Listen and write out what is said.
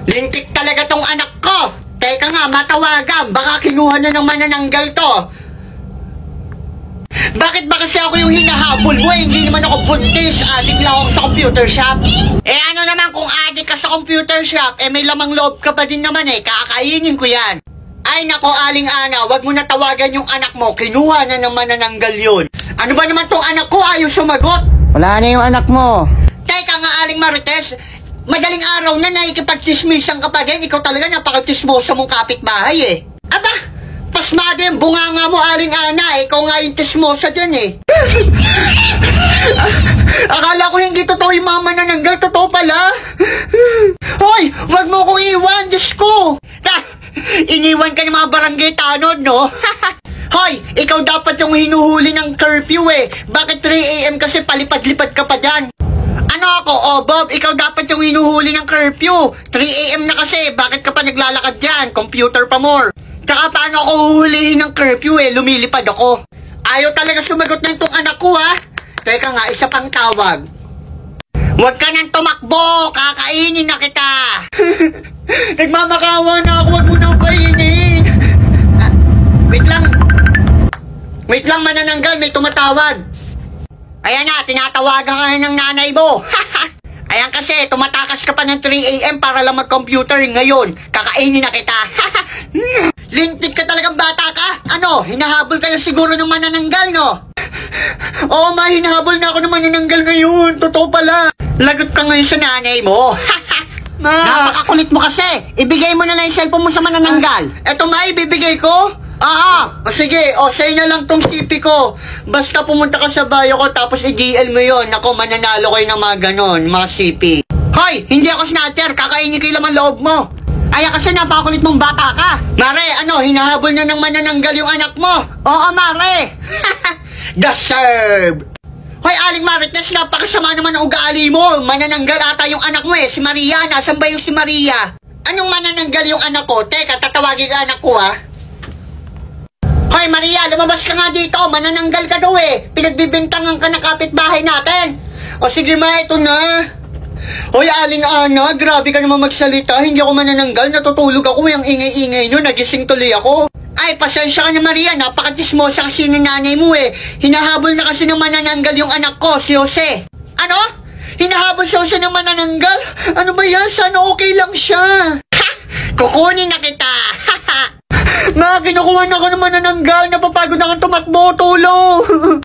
Lintik talaga tong anak ko. Teka nga, matawagan. Baka kinuha na ng manananggal to. Bakit ba kasi ako yung hinahabol mo? Hindi naman ako buntis. Adik lang ako sa computer shop. Ano naman kung adik ka sa computer shop, may lamang loob ka pa din naman Kakainin ko yan. Ay nako, Aling Ana, wag mo na tawagan yung anak mo. Kinuha na ng manananggal yun. Ano ba naman tong anak ko? Ayaw sumagot. Wala na yung anak mo. Teka nga, Aling Marites. Madaling araw na nakikipagchismisan ka pa din. Ikaw talaga napaka-chismosa mong kapitbahay Aba, pasmado yung bunganga mo, Aling Ana. Ikaw nga yung chismosa din Akala ko hindi totoo yung mga manananggal. Totoo pala. Hoy, wag mo kong iwan, Diyos ko. Iniwan ka ng mga barangay tanod, no? Hoy, ikaw dapat yung hinuhuli ng curfew Bakit 3 AM kasi palipad-lipad ka pa dyan? Ano ako? Oh, Bob, ikaw dapat yung hinuhuli ng curfew. 3 AM na kasi, bakit ka pa naglalakad dyan? Computer pa more. Tsaka paano ako huhulihin ng curfew lumilipad ako. Ayaw talaga sumagot na itong anak ko Teka nga, isa pang tawag. Huwag ka nang tumakbo, kakainin na kita. Nagmamakawa na ako, huwag mo na kainin. Wait lang, manananggal, may tumatawag. Ayan na, tinatawagan ka ng nanay mo. Ayan kasi, tumatakas ka pa ng 3 AM para lang mag-computer ngayon. Kakainin na kita. Lintik ka talagang bata ka. Ano, hinahabol ka na siguro ng manananggal, no? Oo, hinahabol na ako ng manananggal ngayon. Totoo pala. Lagot ka ngayon sa nanay mo. Napakakulit mo kasi. Ibigay mo na lang yung cellphone mo sa manananggal. Eto ibibigay ko? Sige, sa'yo na lang tong CP ko. Basta pumunta ka sa bayo ko tapos i-GL mo yun. Ako, mananalo kayo ng mga ganon, mga CP. Hoy, hindi ako snatcher. Kakainin ko yung laman loob mo. Ay, kasi napakakulit mong bata ka. Mare, hinahabol na ng manananggal yung anak mo. Oo, Mare. Deserve. Hoy, Aling Marites, napakasama naman ang ugali mo. Manananggal ata yung anak mo si Maria. Nasaan ba yung si Maria? Anong manananggal yung anak ko? Teka, tatawagin ka anak ko Hoy, Maria, lumabas ka nga dito. Manananggal ka daw Pinagbibintangan ka na kapitbahay natin. O sige ito na. Hoy, Aling Ana, grabe ka naman magsalita. Hindi ako manananggal. Natutulog ako. Yung ingay-ingay nyo. Nagising tuloy ako. Ay, pasensya ka na, Maria. Napakatismosa kasi ng nanay mo Hinahabol na kasi ng manananggal yung anak ko, si Jose. Ano? Hinahabol si Jose ng manananggal? Ano ba yan? Sana okay lang siya. Kukunin na kita. Kinukuha na ako ng manananggal. Napapagod akong tumakbo. Tulong.